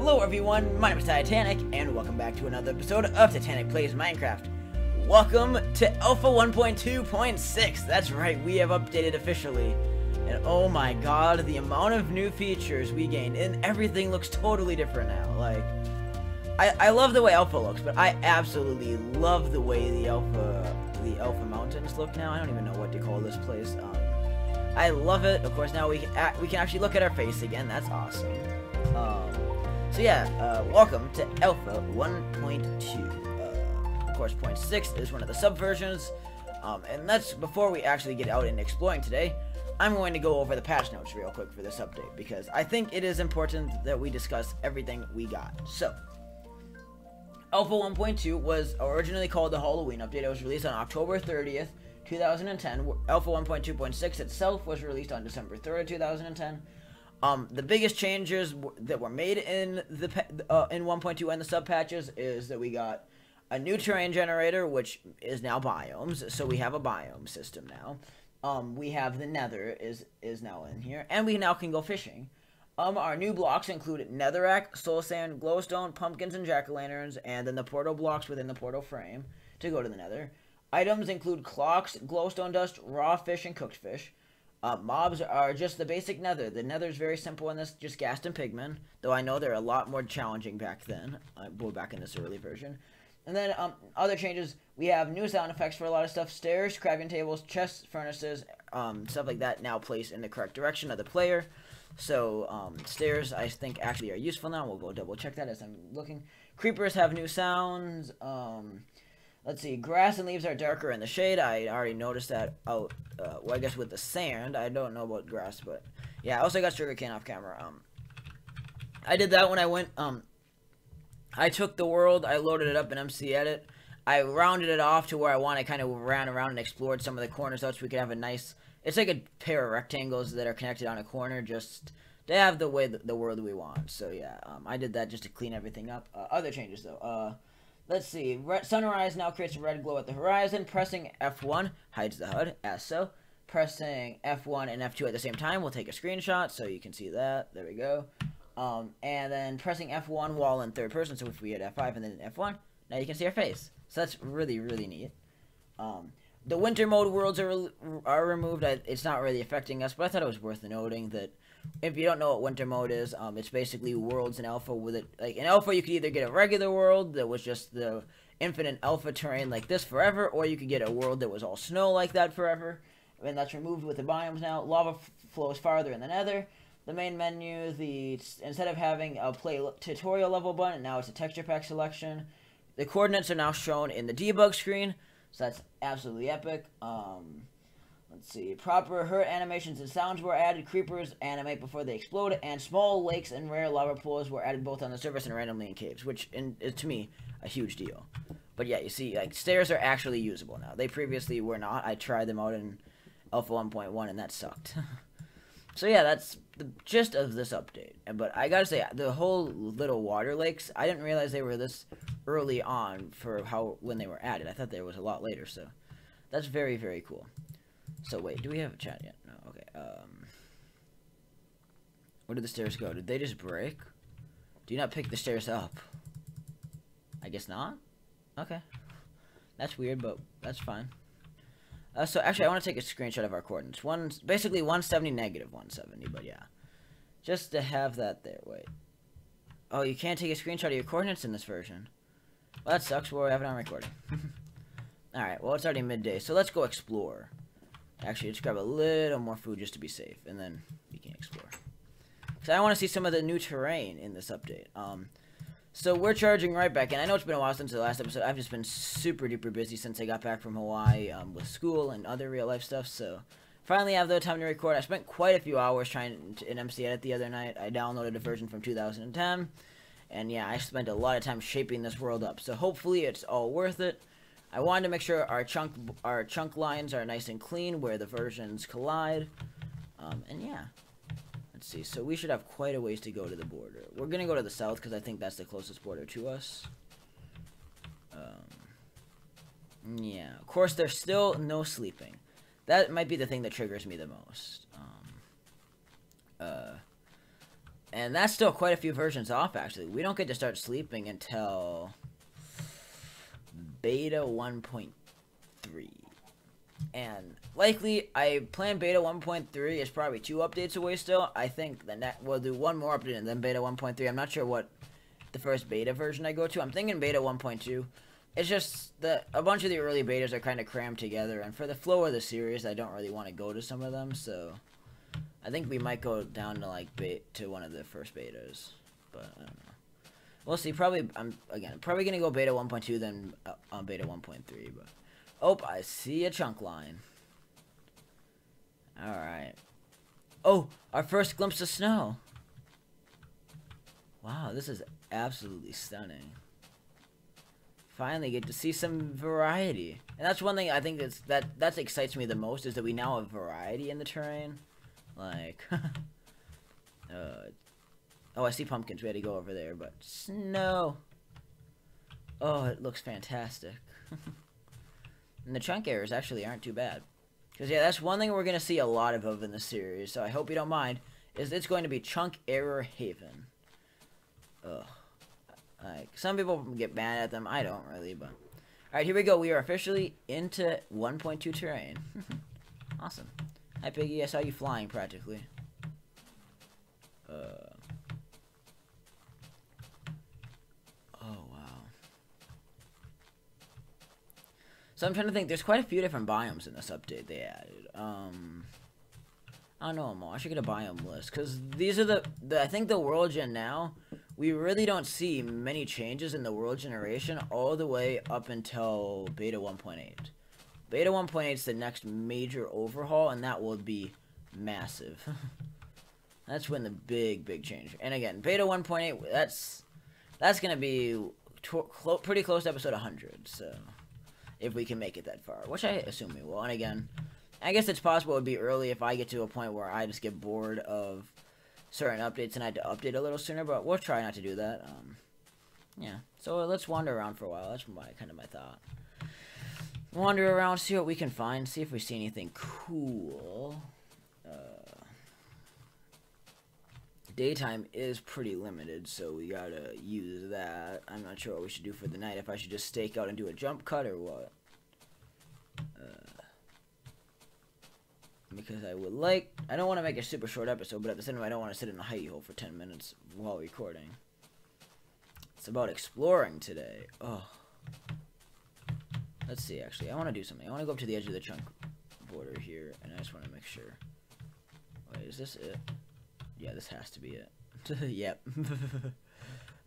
Hello everyone, my name is Titanic, and welcome back to another episode of Titanic Plays Minecraft. Welcome to Alpha 1.2.6, that's right, we have updated officially. And oh my god, the amount of new features we gained, and everything looks totally different now. Like, I love the way Alpha looks, but I absolutely love the way the Alpha Mountains look now. I don't even know what to call this place. I love it. Of course, now we can actually look at our face again. That's awesome. So yeah, welcome to Alpha 1.2. Of course, 0.6 is one of the subversions. And that's before we actually get out and exploring today. I'm going to go over the patch notes real quick for this update because I think it is important that we discuss everything we got. So, Alpha 1.2 was originally called the Halloween update. It was released on October 30th, 2010. Alpha 1.2.6 itself was released on December 3rd, 2010. The biggest changes that were made in the in 1.2 and the sub patches is that we got a new terrain generator, which is now Biomes. So we have a biome system now. We have the Nether is now in here, and we now can go fishing. Our new blocks include netherrack, soul sand, glowstone, pumpkins, and jack-o'-lanterns, and then the portal blocks within the portal frame to go to the Nether. Items include clocks, glowstone dust, raw fish, and cooked fish. Mobs are just the basic Nether. The Nether is very simple in this, just ghast and pigmen, though I know they're a lot more challenging back then, back in this early version. And then other changes, we have new sound effects for a lot of stuff. Stairs, crafting tables, chests, furnaces, stuff like that now placed in the correct direction of the player. So stairs, I think, actually are useful now. We'll go double check that as I'm looking. Creepers have new sounds. Let's see, grass and leaves are darker in the shade. I already noticed that out, well, I guess with the sand. I don't know about grass, but yeah, I also got sugarcane off camera. I did that when I went, I took the world, I loaded it up in MC Edit. I rounded it off to where I want. I kind of ran around and explored some of the corners out so we could have a nice, it's like a pair of rectangles that are connected on a corner just to have the way the world we want. So yeah, I did that just to clean everything up. Other changes though, let's see, sunrise now creates a red glow at the horizon. Pressing F1 hides the HUD, as so. Pressing F1 and F2 at the same time will take a screenshot so you can see that. There we go. And then pressing F1 while in third person, so if we hit F5 and then F1, now you can see our face. So that's really, really neat. The winter mode worlds are removed. It's not really affecting us, but I thought it was worth noting that if you don't know what winter mode is, it's basically worlds in alpha with it. Like in alpha, you could either get a regular world that was just the infinite alpha terrain like this forever, or you could get a world that was all snow like that forever. And that's removed with the biomes now. Lava flows farther in the Nether. The main menu, instead of having a play tutorial level button, now it's a texture pack selection. The coordinates are now shown in the debug screen, so that's absolutely epic. Let's see, proper hurt animations and sounds were added. Creepers animate before they explode, and small lakes and rare lava pools were added both on the surface and randomly in caves, which is to me a huge deal. But yeah, you see, like stairs are actually usable now. They previously were not. I tried them out in Alpha 1.1, and that sucked. So yeah, that's the gist of this update. But I gotta say, the whole little water lakes, I didn't realize they were this early on for when they were added. I thought they was a lot later, so that's very, very cool. So wait, do we have a chat yet? No, okay. Where did the stairs go? Did they just break? Do you not pick the stairs up? I guess not? Okay. That's weird, but that's fine. So actually, I want to take a screenshot of our coordinates. Basically 170, negative 170, but yeah. Just to have that there. Wait. Oh, you can't take a screenshot of your coordinates in this version. Well, that sucks. We'll have it on recording. Alright, well, it's already midday, so let's go explore. Actually, let's grab a little more food just to be safe, and then we can explore. Because I want to see some of the new terrain in this update. So we're charging right back in. I know it's been a while since the last episode. I've just been super duper busy since I got back from Hawaii with school and other real life stuff. So finally I have the time to record. I spent quite a few hours trying to MC Edit the other night. I downloaded a version from 2010. And yeah, I spent a lot of time shaping this world up. So hopefully it's all worth it. I wanted to make sure our chunk lines are nice and clean where the versions collide. And yeah. Let's see, so we should have quite a ways to go to the border. We're gonna go to the south because I think that's the closest border to us. Yeah, of course there's still no sleeping. That might be the thing that triggers me the most. And that's still quite a few versions off, actually. We don't get to start sleeping until beta 1.3. And likely, I plan beta 1.3 is probably 2 updates away still. I think we'll do one more update and then beta 1.3. I'm not sure what the first beta version I go to. I'm thinking beta 1.2. It's just that a bunch of the early betas are kind of crammed together, and for the flow of the series, I don't really want to go to some of them, so I think we might go down to like to one of the first betas, but I don't know. We'll see. Probably probably gonna go beta 1.2 then on beta 1.3. But oh, I see a chunk line. All right. Oh, our first glimpse of snow. Wow, this is absolutely stunning. Finally get to see some variety, and that's one thing I think that excites me the most, is that we now have variety in the terrain. Like, oh, I see pumpkins. We had to go over there, but snow. Oh, it looks fantastic. And the chunk errors actually aren't too bad, because yeah, that's one thing we're gonna see a lot of in the series. So I hope you don't mind. Is it's going to be chunk error haven. Ugh. Like, some people get mad at them. I don't really, but... Alright, here we go. We are officially into 1.2 terrain. Awesome. Hi, Piggy. I saw you flying, practically. Oh, wow. So I'm trying to think. There's quite a few different biomes in this update they added. I don't know them all. I should get a biome list, because these are I think the world gen now... We really don't see many changes in the world generation all the way up until beta 1.8. Beta 1.8 is the next major overhaul, and that will be massive. That's when the big change. And again, beta 1.8, that's going to be pretty close to episode 100, so if we can make it that far, which I assume we will. And again, I guess it's possible it would be early if I get to a point where I just get bored of certain updates and I had to update a little sooner, but we'll try not to do that. Yeah, so let's wander around for a while. That's kind of my thought. Wander around, see what we can find, see if we see anything cool. Daytime is pretty limited, so we gotta use that. I'm not sure what we should do for the night, if I should just stake out and do a jump cut or what. Because I don't want to make a super short episode, but at the same time, I don't want to sit in a hidey hole for 10 minutes while recording. It's about exploring today. Oh. Let's see, actually. I want to do something. I want to go up to the edge of the chunk border here, and I just want to make sure. Wait, is this it? Yeah, this has to be it. Yep.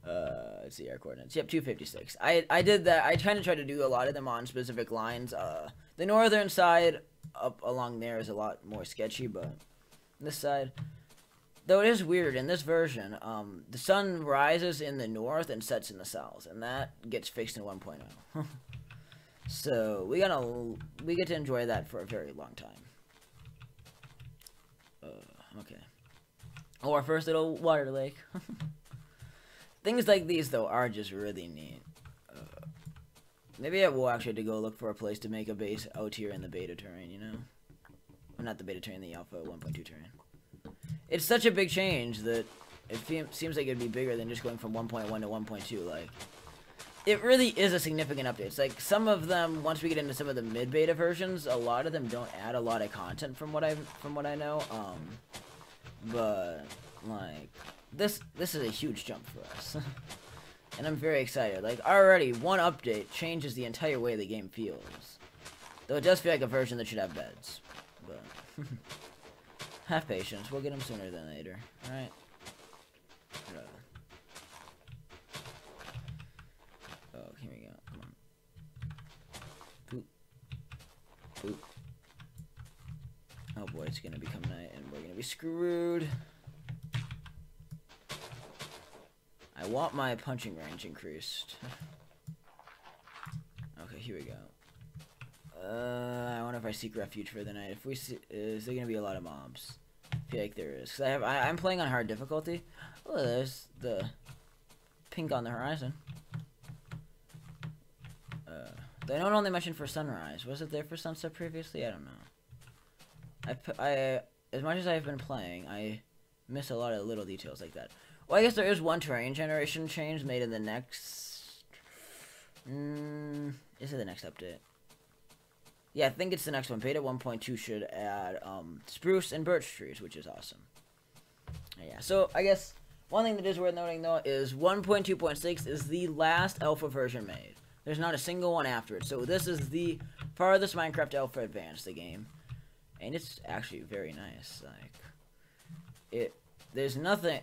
Let's see our coordinates. Yep, 256. I did that. I kind of tried to do a lot of them on specific lines. The northern side up along there is a lot more sketchy, but this side, though it is weird in this version, the sun rises in the north and sets in the south, and that gets fixed in 1.0. So we get to enjoy that for a very long time. Okay. Oh, our first little water lake. Things like these though are just really neat. Maybe I will actually have to go look for a place to make a base out here in the beta terrain, you know? Well, not the beta terrain, the alpha 1.2 terrain. It's such a big change that it seems like it'd be bigger than just going from 1.1 to 1.2. Like, it really is a significant update. It's like some of them, once we get into some of the mid-beta versions, a lot of them don't add a lot of content from what I know. But like this is a huge jump for us. And I'm very excited. Like, already, one update changes the entire way the game feels. Though it does feel like a version that should have beds. But, have patience. We'll get them sooner than later. Alright? Oh, here we go. Come on. Boop. Boop. Oh boy, it's gonna become night, and we're gonna be screwed. I want my punching range increased. Okay, here we go. I wonder if I seek refuge for the night. If we see, is there gonna be a lot of mobs? I feel like there is. Cause I'm playing on hard difficulty. Oh, there's the pink on the horizon. They don't only mention for sunrise. Was it there for sunset previously? I don't know. As much as I've been playing, I miss a lot of little details like that. Well, I guess there is one terrain generation change made in the next... is it the next update? Yeah, I think it's the next one. Beta 1.2 should add spruce and birch trees, which is awesome. Yeah, so I guess one thing that is worth noting, though, is 1.2.6 is the last alpha version made. There's not a single one after it. So this is the farthest Minecraft alpha advanced, the game. And it's actually very nice. Like, there's nothing,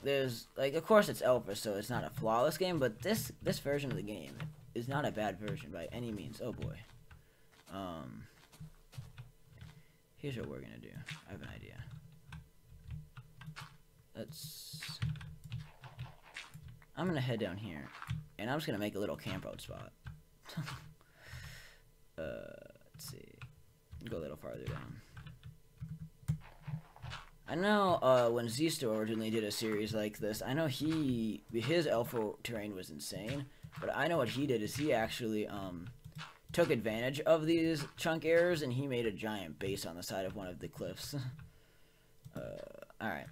like, of course it's alpha, so it's not a flawless game, but this version of the game is not a bad version by any means. Oh boy. Here's what we're gonna do. I have an idea. I'm gonna head down here, and I'm just gonna make a little camp out spot. Let's see. Go a little farther down. I know when Zisto originally did a series like this, I know his alpha terrain was insane, but I know what he did is he actually took advantage of these chunk errors and he made a giant base on the side of one of the cliffs. Alright.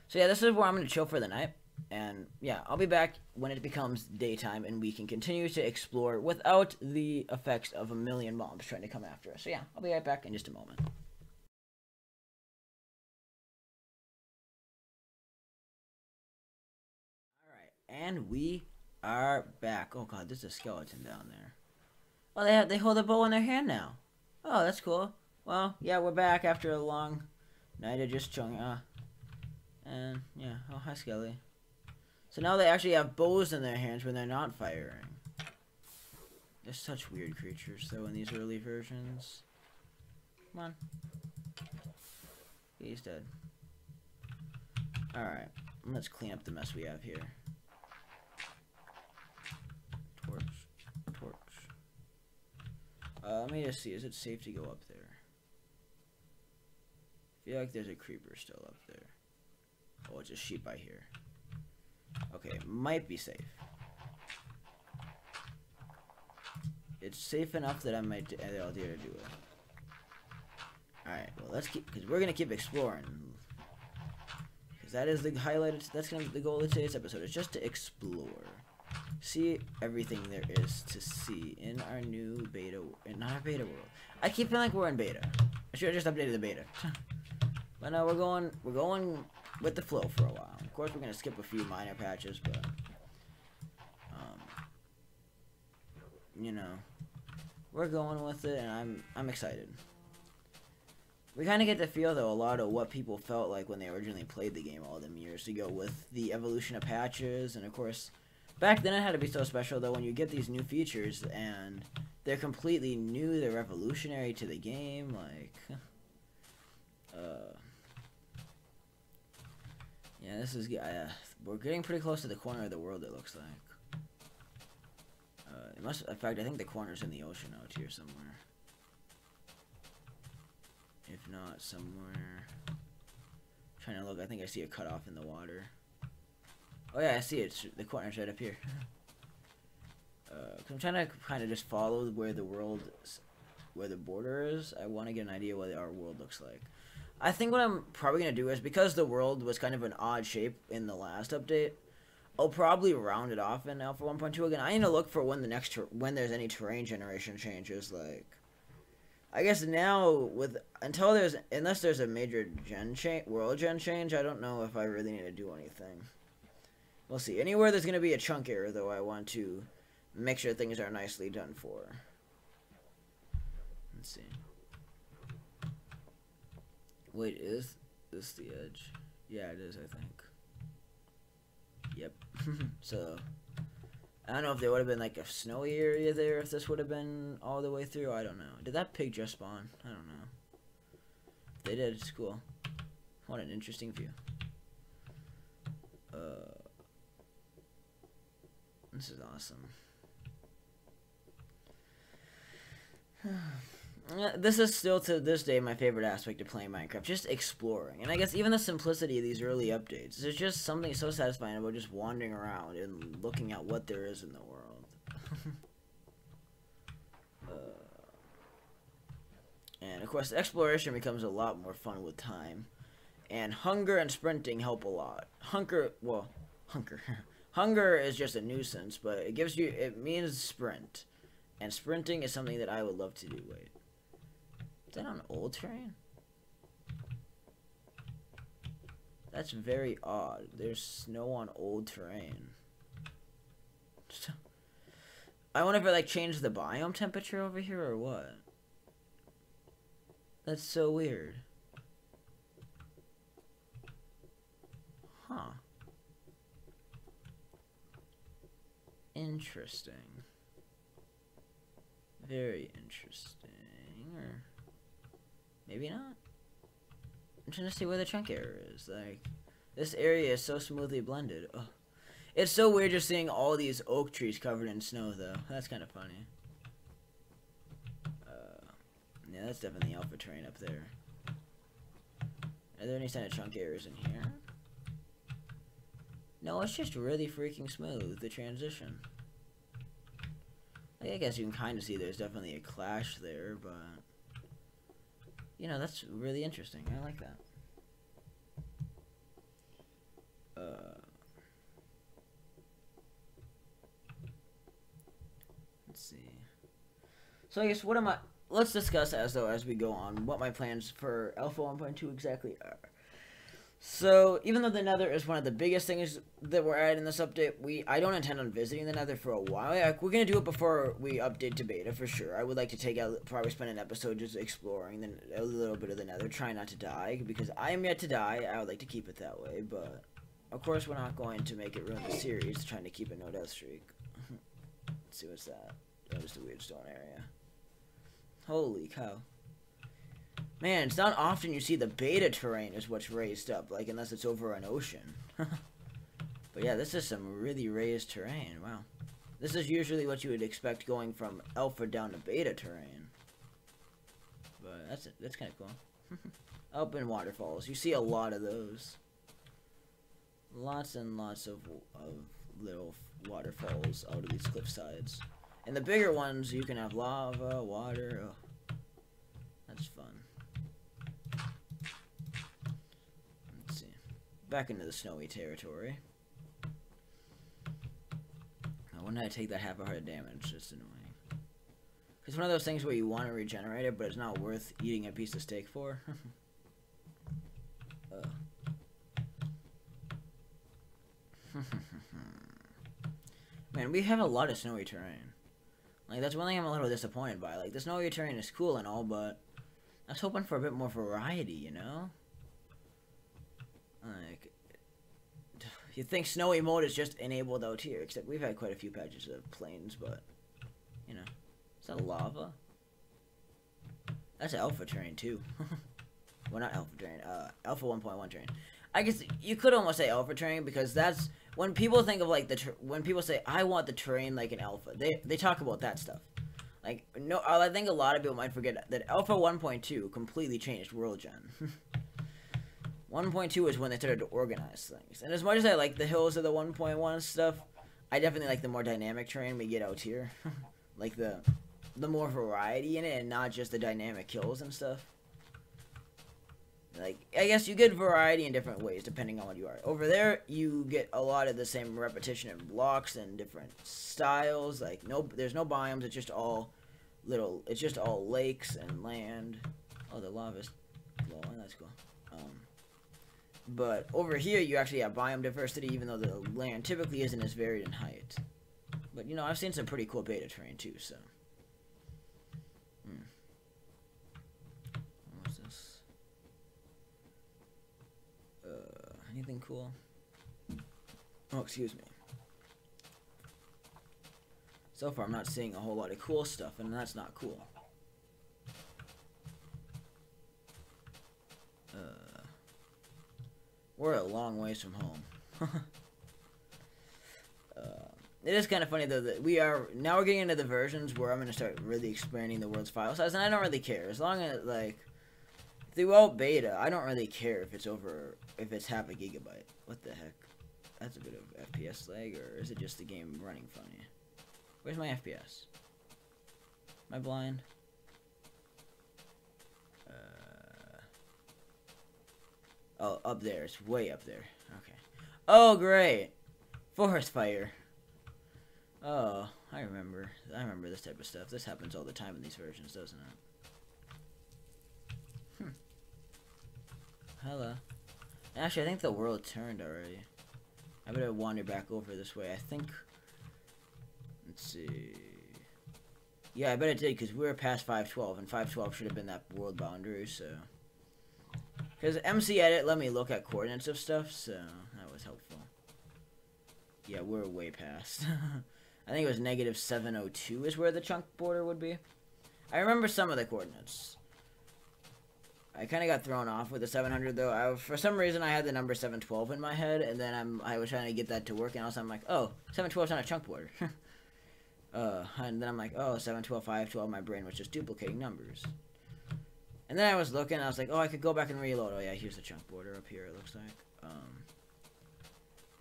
So yeah, this is where I'm going to chill for the night. And yeah, I'll be back when it becomes daytime and we can continue to explore without the effects of a million mobs trying to come after us. So yeah, I'll be right back in just a moment. Alright, and we are back. Oh god, there's a skeleton down there. Oh, they hold a bow in their hand now. Oh, that's cool. Well, yeah, we're back after a long night of just chilling. And yeah, oh hi Skelly. So now they actually have bows in their hands when they're not firing. They're such weird creatures, though, in these early versions. Come on. He's dead. Alright, let's clean up the mess we have here. Torch. Let me just see, is it safe to go up there? I feel like there's a creeper still up there. Oh, it's a sheep I hear. Okay, might be safe. It's safe enough that I'll dare to do it. Alright, well let's keep, because we're gonna keep exploring. Because that is the highlighted, that's gonna be the goal of today's episode, is just to explore. See everything there is to see in our new beta, not our beta world. I keep feeling like we're in beta. I should have just updated the beta. But no, we're going with the flow for a while. Of course, we're gonna skip a few minor patches, but you know, we're going with it, and I'm excited. We kind of get to feel, though, a lot of what people felt like when they originally played the game all them years ago with the evolution of patches, and of course, back then it had to be so special, though, when you get these new features, and they're completely new, they're revolutionary to the game, like, yeah, this is, we're getting pretty close to the corner of the world, it looks like. It must, in fact, I think the corner's in the ocean out here somewhere. If not, somewhere. Trying to look, I think I see a cutoff in the water. Oh yeah, I see it. The corner's right up here. I'm trying to kind of just follow where the border is. I want to get an idea what our world looks like. I think what I'm probably going to do is, because the world was kind of an odd shape in the last update, I'll probably round it off in Alpha 1.2 again. I need to look for when there's any terrain generation changes, like, I guess now unless there's a major world gen change, I don't know if I really need to do anything. We'll see. Anywhere there's going to be a chunk error, though, I want to make sure things are nicely done for. Let's see. Wait, is this the edge? Yeah, it is, I think. Yep. So, I don't know if there would have been like a snowy area there if this would have been all the way through. I don't know. Did that pig just spawn? I don't know. If they did, it's cool. What an interesting view. This is awesome. This is still to this day my favorite aspect of playing Minecraft, just exploring. And I guess even the simplicity of these early updates, there's just something so satisfying about just wandering around and looking at what there is in the world. And of course, exploration becomes a lot more fun with time. And hunger and sprinting help a lot. Hunger hunger is just a nuisance, but it means sprint. And sprinting is something that I would love to do. Wait. Is that on old terrain? That's very odd. There's snow on old terrain. I wonder if it like changed the biome temperature over here or what. That's so weird. Huh. Interesting. Very interesting. Or maybe not. I'm trying to see where the chunk error is. Like, this area is so smoothly blended. Ugh. It's so weird just seeing all these oak trees covered in snow, though. That's kind of funny. Yeah, that's definitely alpha terrain up there. Are there any sign of chunk errors in here? No, it's just really freaking smooth, the transition. I guess you can kind of see there's definitely a clash there, but... You know, that's really interesting. I like that. Let's see. So I guess let's discuss as we go on what my plans for Alpha 1.2 exactly are. So, even though the Nether is one of the biggest things that we're adding in this update, I don't intend on visiting the Nether for a while. Like, we're going to do it before we update to beta, for sure. I would like to probably spend an episode just exploring a little bit of the Nether, trying not to die, because I am yet to die. I would like to keep it that way, but, of course, we're not going to make it ruin the series, trying to keep a no death streak. Let's see what's that. Oh, just a weird stone area. Holy cow. Man, it's not often you see the beta terrain is what's raised up, like, unless it's over an ocean. But yeah, this is some really raised terrain, wow. This is usually what you would expect going from alpha down to beta terrain. But that's kind of cool. Open waterfalls, you see a lot of those. Lots and lots of little waterfalls out of these cliff sides. And the bigger ones, you can have lava, water, oh, that's fun. Let's see. Back into the snowy territory. Now, when did I take that half a heart of damage? It's annoying. It's one of those things where you want to regenerate it, but it's not worth eating a piece of steak for. Man, we have a lot of snowy terrain. Like, that's one thing I'm a little disappointed by. Like, the snowy terrain is cool and all, but I was hoping for a bit more variety, you know? Like, you think snowy mode is just enabled out here, except we've had quite a few patches of plains, but, you know. Is that lava? That's alpha terrain, too. Well, not alpha terrain, alpha 1.1 terrain. I guess you could almost say alpha terrain, because that's when people think of like when people say I want the terrain like an alpha, they talk about that stuff. Like, no, I think a lot of people might forget that alpha 1.2 completely changed world gen. 1.2 is when they started to organize things, and as much as I like the hills of the 1.1 stuff, I definitely like the more dynamic terrain we get out here. Like the more variety in it, and not just the dynamic kills and stuff. Like, I guess you get variety in different ways depending on what you are. Over there, you get a lot of the same repetition in blocks and different styles. Like, there's no biomes. It's just all lakes and land. Oh, the lava's glowing. That's cool. But over here, you actually have biome diversity, even though the land typically isn't as varied in height. But, you know, I've seen some pretty cool beta terrain, too, so. What's this? Anything cool? Oh, excuse me. So far, I'm not seeing a whole lot of cool stuff, and that's not cool. We're a long ways from home. It is kind of funny, though, that we're getting into the versions where I'm going to start really expanding the world's file size, and I don't really care. As long as, like, throughout beta, I don't really care if it's half a gigabyte. What the heck? That's a bit of FPS lag, or is it just the game running funny? Where's my FPS? Am I blind? Oh, up there. It's way up there. Okay. Oh, great. Forest fire. Oh, I remember. I remember this type of stuff. This happens all the time in these versions, doesn't it? Hello. Actually, I think the world turned already. I better wander back over this way. I think... Let's see... Yeah, I bet it did, because we were past 512, and 512 should have been that world boundary, so... Because MC Edit let me look at coordinates of stuff, so that was helpful. Yeah, we're way past. I think it was negative 702 is where the chunk border would be. I remember some of the coordinates. I kind of got thrown off with the 700, though. For some reason, I had the number 712 in my head, and then I was trying to get that to work, and also I'm like, oh, 712 is not a chunk border. And then I'm like, oh, 712, 512, my brain was just duplicating numbers. And then I was looking, I was like, oh, I could go back and reload. Oh, yeah, here's the chunk border up here, it looks like.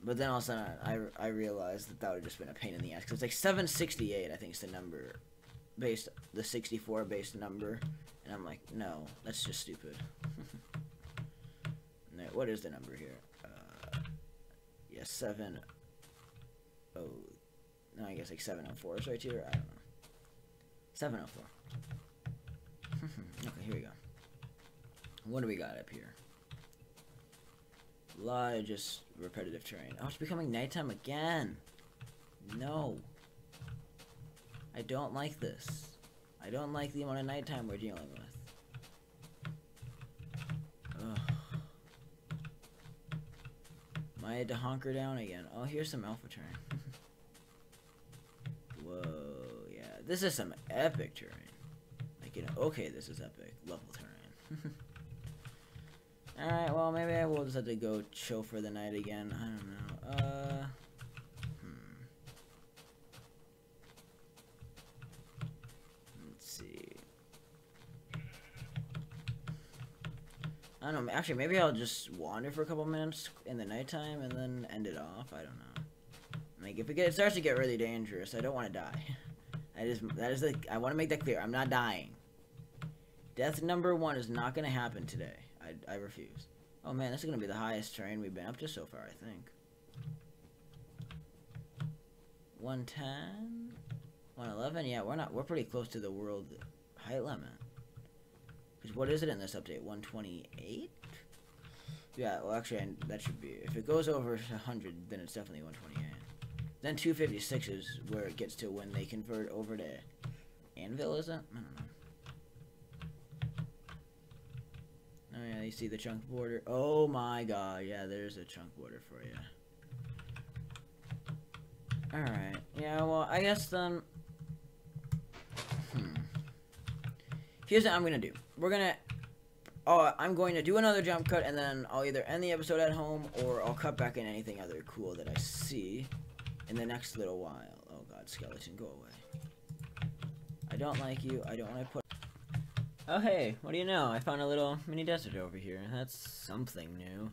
But then all of a sudden, I realized that would have just been a pain in the ass. Because it's like 768, I think, is the number. The 64 based number. And I'm like, no, that's just stupid. No, what is the number here? Yeah, 7... Oh... No, I guess like 704 is right here. I don't know. 704. Okay, here we go. What do we got up here? A lot of just repetitive terrain. Oh, it's becoming nighttime again. No. I don't like this. I don't like the amount of nighttime we're dealing with. Ugh. I had to hunker down again. Oh, here's some alpha terrain. Whoa, yeah. This is some epic terrain. Like, you know, okay, this is epic. Level terrain. Alright, well, maybe I will just have to go chill for the night again. I don't know. Let's see. I don't know. Actually, maybe I'll just wander for a couple minutes in the nighttime and then end it off. I don't know. Like, if it starts to get really dangerous, I don't want to die. I want to make that clear. I'm not dying. Death number 1 is not going to happen today. I refuse. Oh man, this is going to be the highest terrain we've been up to so far, I think. 110? 111? Yeah, we're pretty close to the world height limit. Because what is it in this update? 128? Yeah, well actually, that should be... If it goes over 100, then it's definitely 128. Then 256 is where it gets to when they convert over to Anvil, is it? I don't know. Oh yeah, you see the chunk border. Oh my god, yeah, there's a chunk border for you. Alright, yeah, well, I guess then... Here's what I'm gonna do. I'm going to do another jump cut, and then I'll either end the episode at home, or I'll cut back in anything other cool that I see in the next little while. Oh god, skeleton, go away. I don't like you. I don't want to put... Oh hey, what do you know? I found a little mini desert over here. That's something new.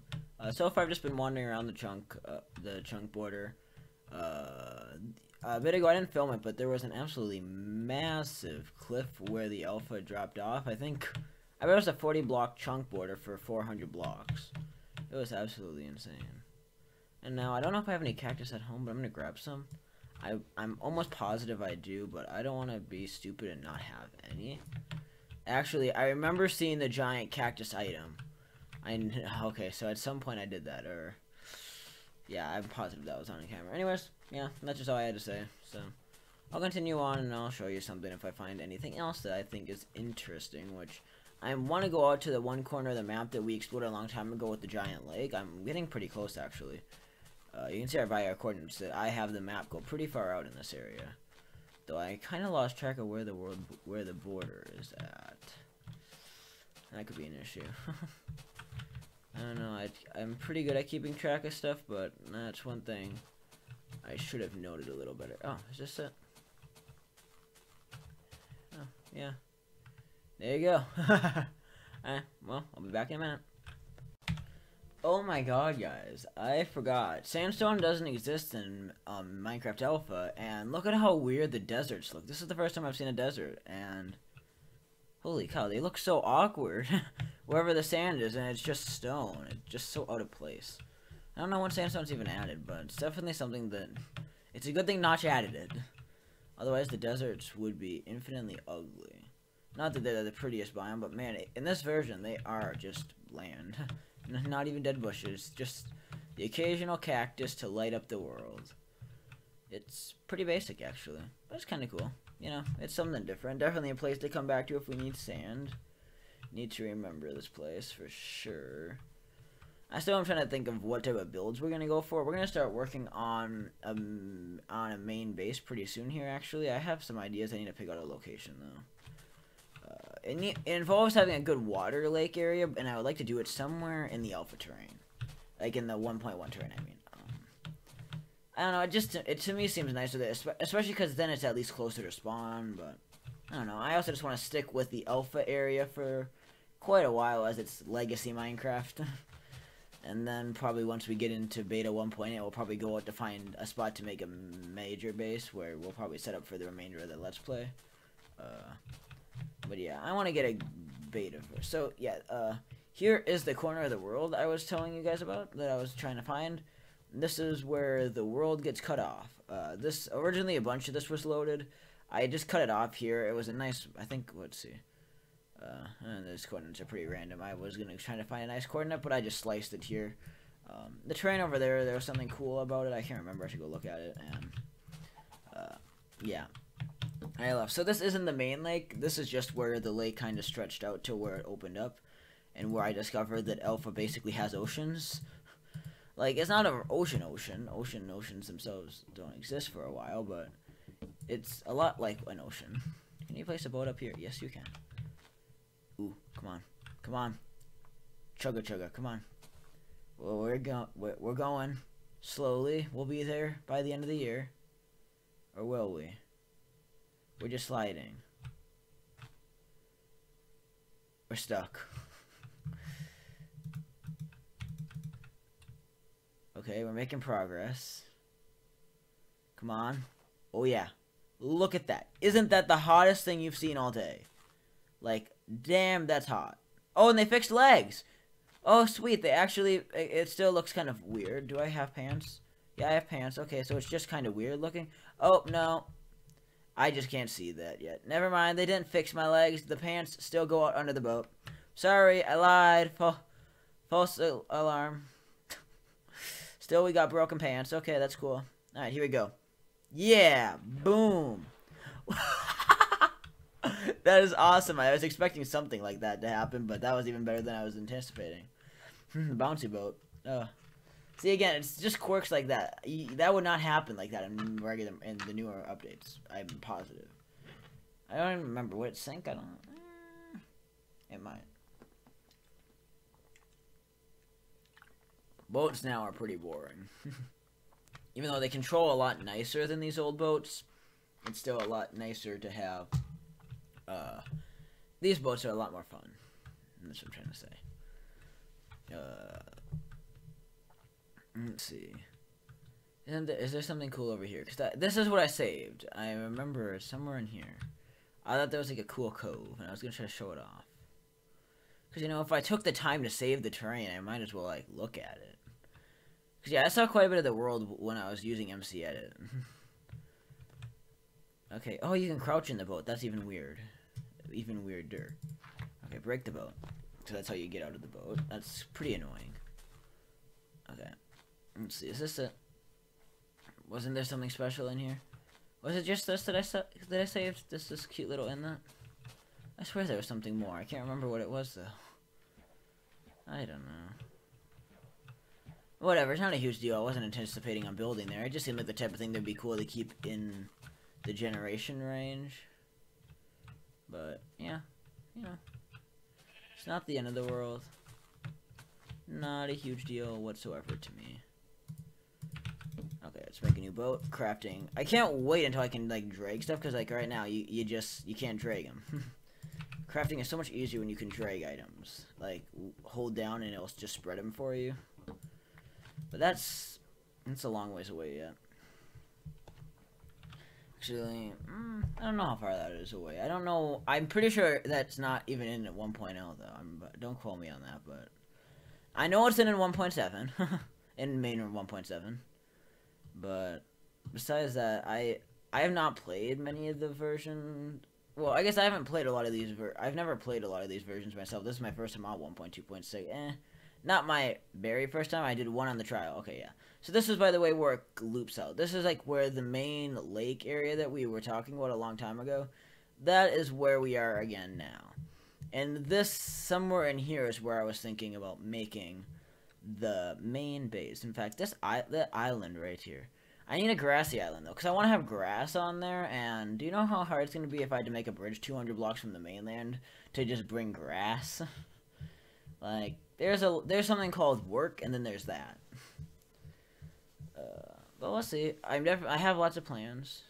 So far I've just been wandering around the chunk border. A bit ago I didn't film it, but there was an absolutely massive cliff where the alpha dropped off. I bet it was a 40 block chunk border for 400 blocks. It was absolutely insane. And now I don't know if I have any cactus at home, but I'm gonna grab some. I'm almost positive I do, but I don't want to be stupid and not have any. Actually, I remember seeing the giant cactus item. Okay, so at some point I did that, or... Yeah, I'm positive that was on camera. Anyways, yeah, that's just all I had to say. So, I'll continue on and I'll show you something if I find anything else that I think is interesting, which... I want to go out to the one corner of the map that we explored a long time ago with the giant lake. I'm getting pretty close, actually. You can see by our coordinates that I have the map go pretty far out in this area. Though I kind of lost track of where the border is at. That could be an issue. I don't know. I'm pretty good at keeping track of stuff, but that's one thing I should have noted a little better. Oh, is this it? Oh, yeah. There you go. Well, I'll be back in a minute. Oh my god, guys. I forgot. Sandstone doesn't exist in Minecraft Alpha, and look at how weird the deserts look. This is the first time I've seen a desert, and... Holy cow, they look so awkward. wherever the sand is, and it's just stone. It's just so out of place. I don't know when sandstone's even added, but it's definitely something that... It's a good thing Notch added it. Otherwise, the deserts would be infinitely ugly. Not that they're the prettiest biome, but man, in this version, they are just bland. Not even dead bushes, just the occasional cactus to light up the world. It's pretty basic, actually, but it's kind of cool. You know, it's something different. Definitely a place to come back to if we need sand. Need to remember this place for sure. I still am trying to think of what type of builds we're gonna go for. We're gonna start working on a main base pretty soon here. Actually, I have some ideas. I need to pick out a location though. It involves having a good water lake area, and I would like to do it somewhere in the alpha terrain, like in the 1.1 terrain. I mean, I don't know. It to me seems nicer, that, especially because then it's at least closer to spawn. But I don't know. I also just want to stick with the alpha area for quite a while as it's legacy Minecraft. And then probably once we get into beta 1.8, we'll probably go out to find a spot to make a major base where we'll probably set up for the remainder of the Let's Play. But yeah, I want to get a beta first. So yeah, here is the corner of the world I was telling you guys about that I was trying to find. This is where the world gets cut off. This originally a bunch of this was loaded. I just cut it off here. It was a nice, I think, let's see. Those coordinates are pretty random. I was gonna try to find a nice coordinate, but I just sliced it here. The terrain over there was something cool about it. I can't remember. I should go look at it. And yeah, I left. So this isn't the main lake. This is just where the lake kind of stretched out to where it opened up, and where I discovered that Alpha basically has oceans. Like, it's not an ocean. Oceans themselves don't exist for a while, but it's a lot like an ocean. Can you place a boat up here? Yes, you can. Ooh, come on, chugga, come on. Well, we're going slowly. We'll be there by the end of the year, or will we? We're just sliding. We're stuck. Okay, we're making progress. Come on. Oh yeah, look at that. Isn't that the hottest thing you've seen all day? Like, damn, that's hot. Oh, and they fixed legs. Oh, sweet. They actually, it still looks kind of weird. Do I have pants? Yeah, I have pants. Okay, so it's just kind of weird looking. Oh, no. I just can't see that yet. Never mind. They didn't fix my legs. The pants still go out under the boat. Sorry, I lied. False alarm. Still, we got broken pants. Okay, that's cool. All right, here we go. Yeah, boom. That is awesome. I was expecting something like that to happen, but that was even better than I was anticipating. Bouncy boat. See, again, it's just quirks like that. That would not happen like that in the newer updates. I'm positive. I don't even remember. Would it sink? I don't know. It might. Boats now are pretty boring. Even though they control a lot nicer than these old boats, it's still a lot nicer to have. These boats are a lot more fun. That's what I'm trying to say. Let's see. Is there something cool over here? Because this is what I saved. I remember somewhere in here. I thought there was like a cool cove, and I was going to try to show it off. Because, you know, if I took the time to save the terrain, I might as well, like, look at it. Because, yeah, I saw quite a bit of the world when I was using MC Edit. Okay. Oh, you can crouch in the boat. That's even weird. Even weirder. Okay, break the boat. So that's how you get out of the boat. That's pretty annoying. Okay. Let's see. Is this it? Wasn't there something special in here? Was it just this that I saved? This cute little inlet? I swear there was something more. I can't remember what it was, though. I don't know. Whatever, it's not a huge deal. I wasn't anticipating on building there. It just seemed like the type of thing that'd be cool to keep in the generation range. But, yeah. You know. It's not the end of the world. Not a huge deal whatsoever to me. Okay, let's make a new boat. Crafting. I can't wait until I can, like, drag stuff, because, like, right now, you can't drag them. Crafting is so much easier when you can drag items. Like, hold down and it'll just spread them for you. But that's a long ways away yet. Actually, I don't know how far that is away. I don't know. I'm pretty sure that's not even in at 1.0 though. Don't quote me on that, but I know it's in 1.7, in main 1.7. But besides that, I have not played many of the versions. Well, I guess I haven't played a lot of these. I've never played a lot of these versions myself. This is my first time on 1.2.6. Not my very first time. I did one on the trial. Okay, yeah. So this is, by the way, where it loops out. This is like where the main lake area that we were talking about a long time ago. That is where we are again now. And this, somewhere in here, is where I was thinking about making the main base. In fact, the island right here. I need a grassy island, though, because I want to have grass on there. And do you know how hard it's going to be if I had to make a bridge 200 blocks from the mainland to just bring grass? Like, there's something called work, and then there's that. But let's see. I have lots of plans.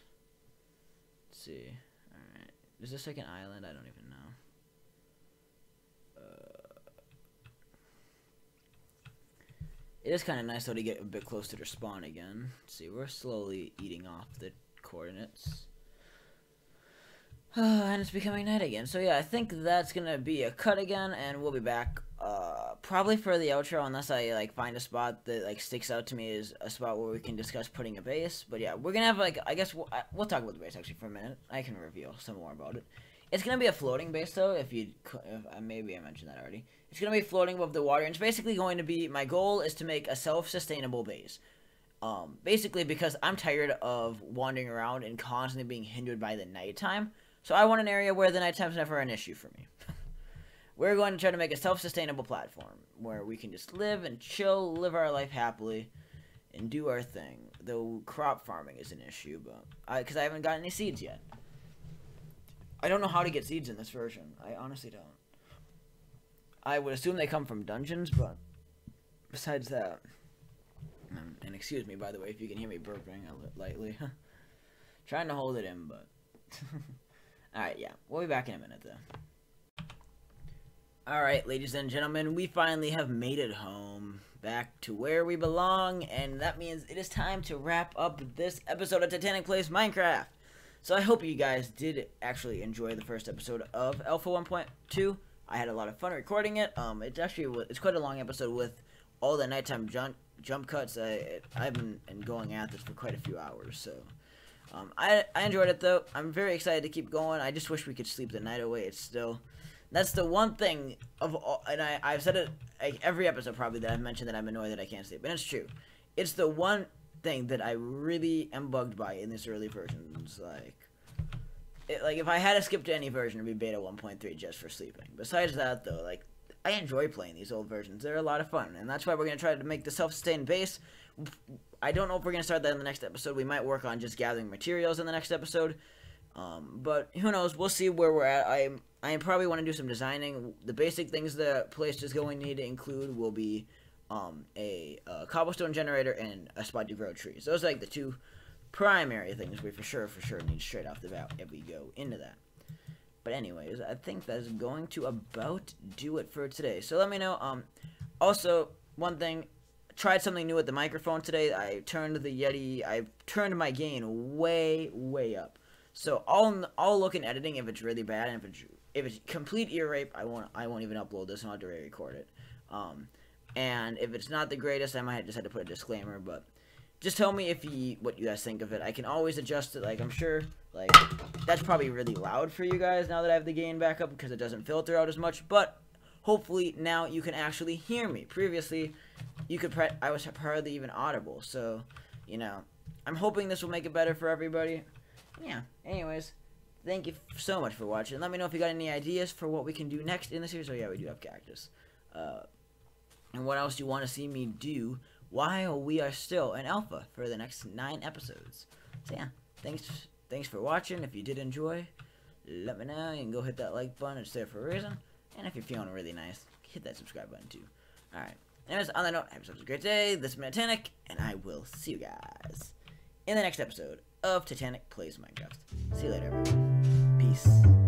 Let's see. Alright. Is this like an island? I don't even know. It is kind of nice, though, to get a bit closer to spawn again. Let's see. We're slowly eating off the coordinates. And it's becoming night again. So, yeah, I think that's going to be a cut again, and we'll be back. Probably for the outro, unless I, like, find a spot that, like, sticks out to me as a spot where we can discuss putting a base. But, yeah, we're going to have, like, I guess we'll talk about the base, actually, for a minute. I can reveal some more about it. It's going to be a floating base, though, maybe I mentioned that already. It's going to be floating above the water, and it's basically going to be, my goal is to make a self-sustainable base. Basically because I'm tired of wandering around and constantly being hindered by the nighttime. So I want an area where the nighttime's never an issue for me. We're going to try to make a self-sustainable platform where we can just live and chill, live our life happily, and do our thing. Though crop farming is an issue, but because I haven't gotten any seeds yet. I don't know how to get seeds in this version. I honestly don't. I would assume they come from dungeons, but besides that, and excuse me, by the way, if you can hear me burping lightly. Trying to hold it in, but... Alright, yeah. We'll be back in a minute, though. Alright, ladies and gentlemen, we finally have made it home. Back to where we belong, and that means it is time to wrap up this episode of Titanic Plays Minecraft. So I hope you guys did actually enjoy the first episode of Alpha 1.2. I had a lot of fun recording it. It's quite a long episode with all the nighttime jump cuts. I've been going at this for quite a few hours, so I enjoyed it though. I'm very excited to keep going. I just wish we could sleep the night away. That's the one thing of all, and I've said it like every episode probably that I've mentioned that I'm annoyed that I can't sleep, and it's true. It's the one thing that I really am bugged by in this early versions, like if I had to skip to any version, it'd be beta 1.3 just for sleeping. Besides that, though, like, I enjoy playing these old versions. They're a lot of fun, and that's why we're going to try to make the self-sustained base. I don't know if we're going to start that in the next episode. We might work on just gathering materials in the next episode, but who knows? We'll see where we're at. I probably want to do some designing. The basic things the place is going to need to include will be a cobblestone generator and a spot to grow trees. Those are like the two primary things we for sure need straight off the bat if we go into that. But anyways, I think that's going to about do it for today. So let me know. Also, one thing, tried something new with the microphone today. I turned the Yeti. I turned my gain way up. So I'll look in editing if it's really bad, and if it's complete ear rape, I won't even upload this, and I'll have to re-record it. And if it's not the greatest, I might just have to put a disclaimer, but just tell me what you guys think of it. I can always adjust it. Like, I'm sure, like, that's probably really loud for you guys now that I have the gain back up because it doesn't filter out as much. But hopefully now you can actually hear me. Previously, I was hardly even audible. So, you know, I'm hoping this will make it better for everybody. Yeah. Anyways, thank you so much for watching. Let me know if you got any ideas for what we can do next in the series. Oh yeah, we do have cactus. And what else do you want to see me do while we are still in alpha for the next 9 episodes. So yeah, thanks for watching. If you did enjoy, let me know. You can go hit that like button. It's there for a reason. And if you're feeling really nice, hit that subscribe button too. Alright. Anyways, on that note, have yourselves a great day. This is Titanic, and I will see you guys in the next episode of Titanic Plays Minecraft. See you later, everyone. Peace.